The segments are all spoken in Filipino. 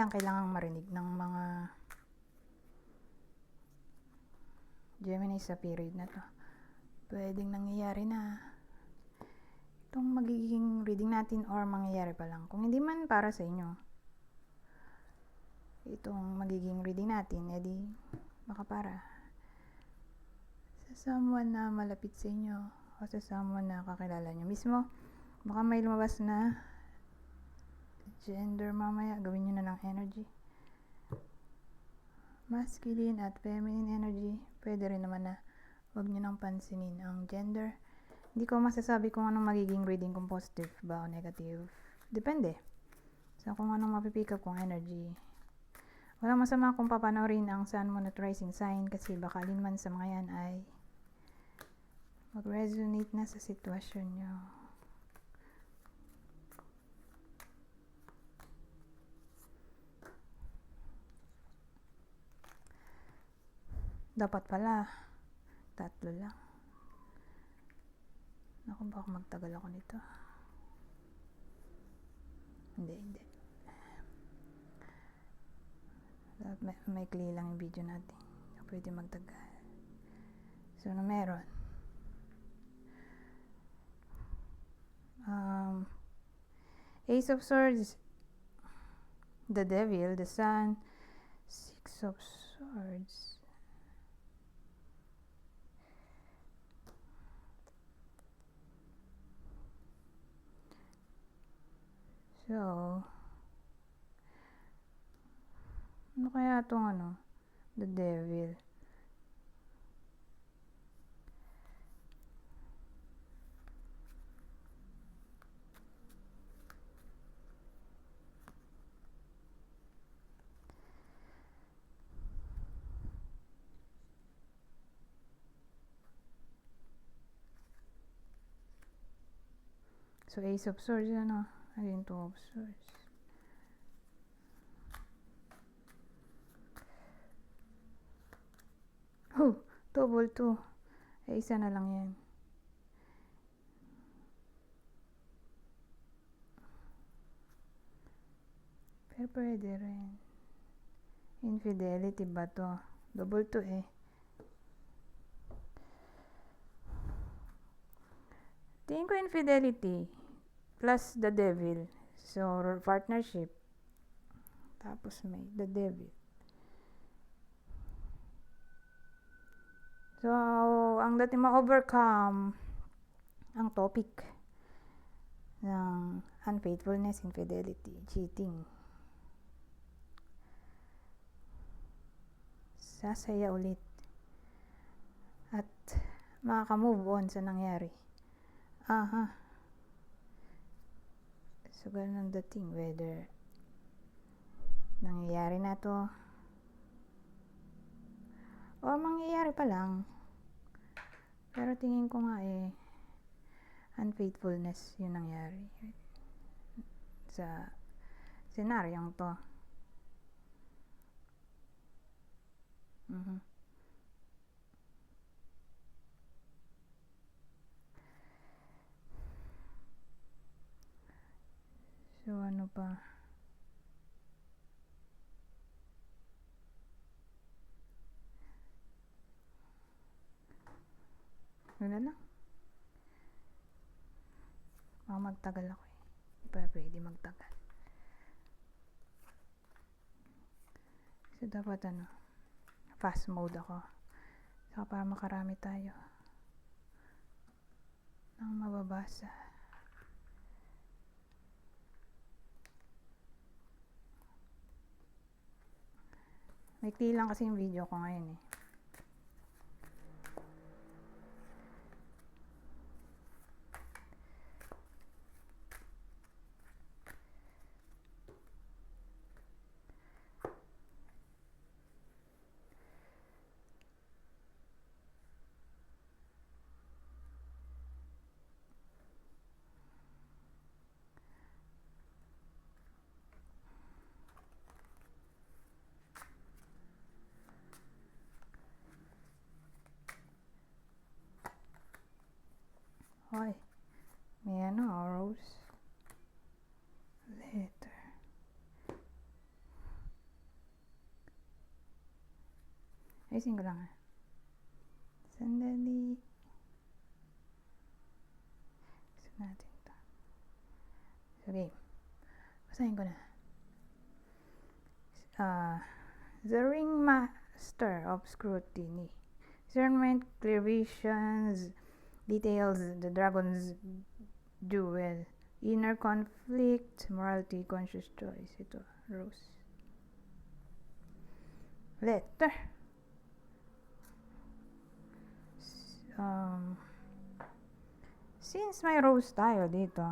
lang kailangang marinig ng mga Gemini sa period na to. Pwedeng nangyayari na itong magiging reading natin or mangyayari pa lang. Kung hindi man para sa inyo itong magiging reading natin, edi baka para sa someone na malapit sa inyo o sa someone na kakilala nyo mismo. Baka may lumabas na gender mamaya, gawin nyo na ng energy. Masculine at feminine energy, pwede rin naman na huwag nyo nang pansinin ang gender. Hindi ko masasabi kung anong magiging reading, kung positive ba o negative. Depende sa kung anong mapipick up kong energy. Walang masama kung papanoorin ang Sun, Moon at Rising sign kasi baka alinman sa mga yan ay mag-resonate na sa sitwasyon nyo. Dapat pala 3 lang. Naku, baka magtagal ako nito. Hindi. May clear lang yung video natin. Pwede magtagal. So, na meron. Ace of Swords, the Devil, the Sun, 6 of Swords. So, ano kaya itong the Devil? So, Ace of Swords, ayun, 2 of Swords. Double 2. Isa na lang yan. Pero pwede rin. Infidelity ba to? Double 2 eh. Tingin ko infidelity plus the Devil. So, partnership. Tapos may the Devil. So, ang dating ma-overcome ang topic ng unfaithfulness, infidelity, cheating. Sasaya ulit. At makaka-move on sa nangyari. So, ganun ang dating. Whether nangyayari na to o mangyayari pa lang. Pero tingin ko nga unfaithfulness yung nangyari sa senaryong to. So, ano pa? Yun na lang. Magtagal ako eh. Hindi pa pwede magtagal. So, dapat fast mode ako. Saka para makarami tayo ng mababasa. Maikli lang kasi yung video ko ngayon eh. Hoy, may rose letter. Ayusin ko lang ha. Sandali. Gusto natin to. Sige. Basahin ko na. The ringmaster of scrutiny. Discernment, clear visions, details, the dragon's jewel. Inner conflict, morality, conscious choice. Ito, Rose. Letter. Since may Rose tayo dito,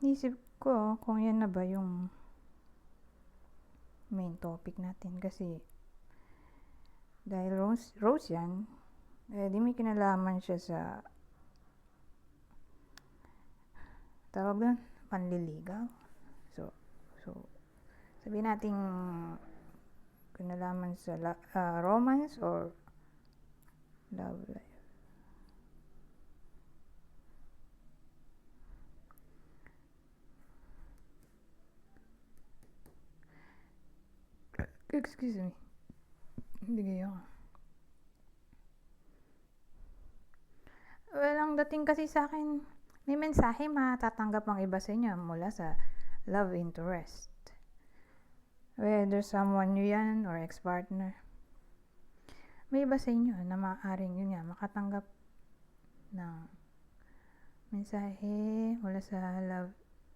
isip ko kung yan na ba yung main topic natin, kasi dahil Rose yan, di may kinalaman siya sa tawag doon, panliligaw. So sabihin natin kinalaman sa romance or love life. Excuse me. Hindi kayo. Well, ang dating kasi sa akin, may mensahe matatanggap ang iba sa inyo mula sa love interest. Whether someone new yan or ex-partner. May iba sa inyo na maaaring yun nga, makatanggap ng mensahe mula sa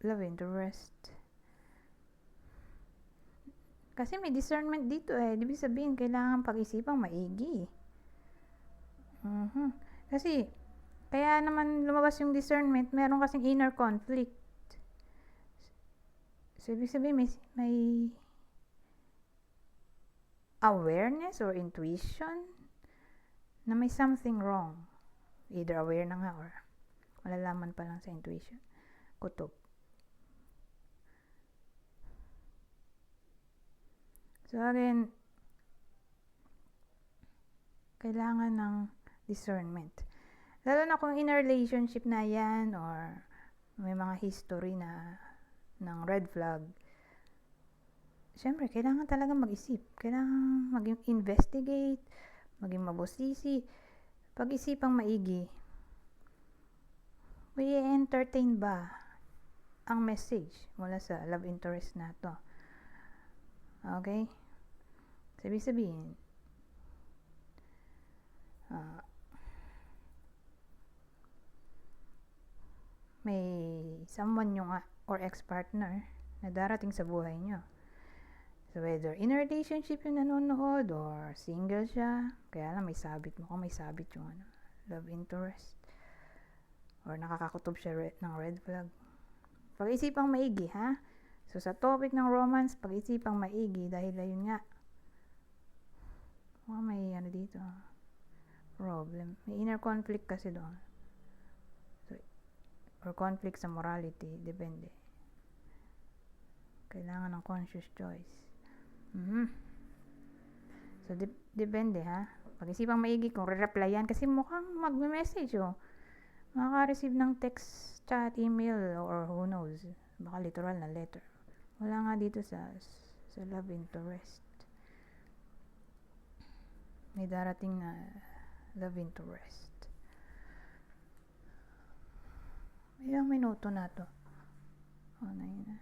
love interest. Kasi may discernment dito Ibig sabihin, kailangan pag-isipang maigi. Kasi, kaya naman lumabas yung discernment, meron kasing inner conflict. So, ibig sabihin, may awareness or intuition na may something wrong. Either aware na nga or malalaman pa lang sa intuition. Kutob. So again, kailangan ng discernment. Lalo na kung in a relationship na yan or may mga history na ng red flag. Siyempre, kailangan talaga mag-isip. Kailangan mag-investigate, maging mabusisi. Pag-isipang maigi. May entertain ba ang message mula sa love interest na to? Okay? Sabihin, may someone yung or ex-partner na darating sa buhay nyo. So, whether in a relationship yung nanonood or single siya, kaya lang may sabit yung love interest. Or nakakakutob siya ng red flag. Pag-isipang maigi, ha? So, sa topic ng romance, pag-isipang maigi dahil ayun nga, may dito, problem. May inner conflict kasi doon. So, or conflict sa morality, depende. Kailangan ng conscious choice. So, depende, ha? Pag-isipang maigi kung re-replyan, kasi mukhang mag-message, makaka-receive ng text, chat, email, or who knows. Baka literal na letter. Wala nga dito sa love interest. May darating na love interest. Ilang minuto na to? Na yun na.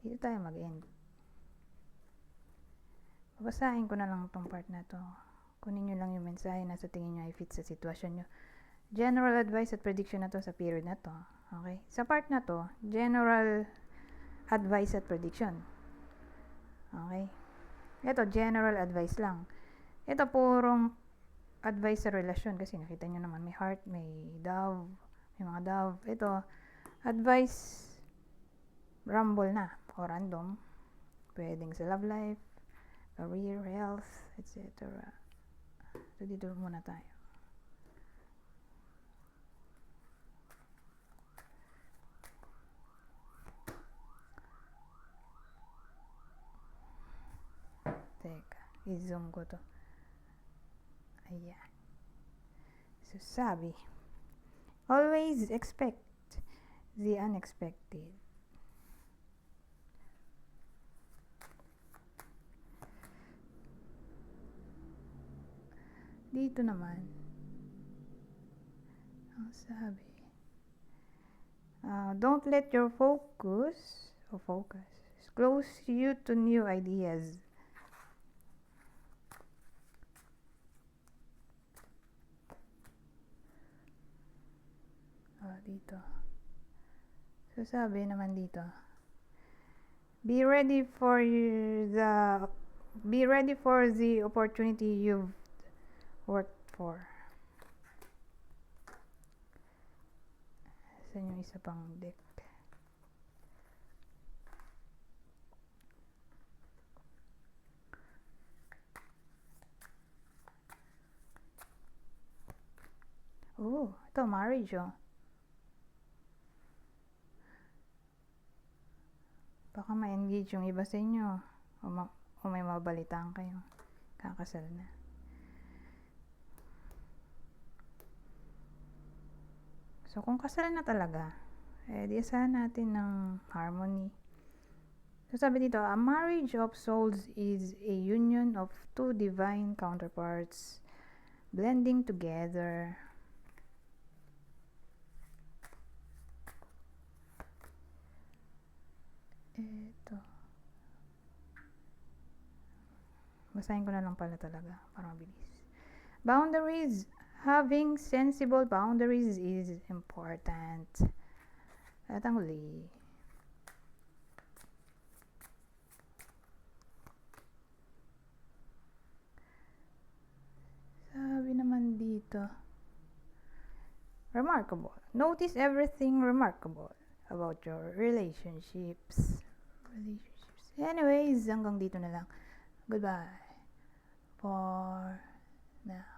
Dito tayo mag-end. Babasahin ko na lang tong part na to. Kunin nyo lang yung mensahe na sa tingin nyo ay fit sa sitwasyon nyo. General advice at prediction na to sa period na to. Okay? Sa part na to, general advice at prediction. Okay? Ito, general advice lang. Ito, purong advice sa relasyon. Kasi nakita nyo naman, may heart, may dove, may mga dove. Ito, advice, rumble na, o random. Pwedeng sa love life, career, health, etc. So, dito muna tayo. Teka, i-zoom ko to. Ayan. So, sabi, always expect the unexpected. Dito naman, ang sabi, don't let your focus close you to new ideas. Dito. So, sabi naman dito, be ready for the opportunity you've worked for. Saan yung isa pang deck? Oh, ito, marriage, oh. Baka ma-engage yung iba sa inyo. O may mabalitaan kayo. Kakasal na. So, kung kasal na talaga, di asahan natin ng harmony. So, sabi dito, a marriage of souls is a union of two divine counterparts blending together. Ito. Basahin ko na lang pala talaga para mabilis. Boundaries. Having sensible boundaries is important. At ang huli, sabi naman dito, remarkable. Notice everything remarkable about your relationships. Anyways, hanggang dito na lang. Goodbye for now.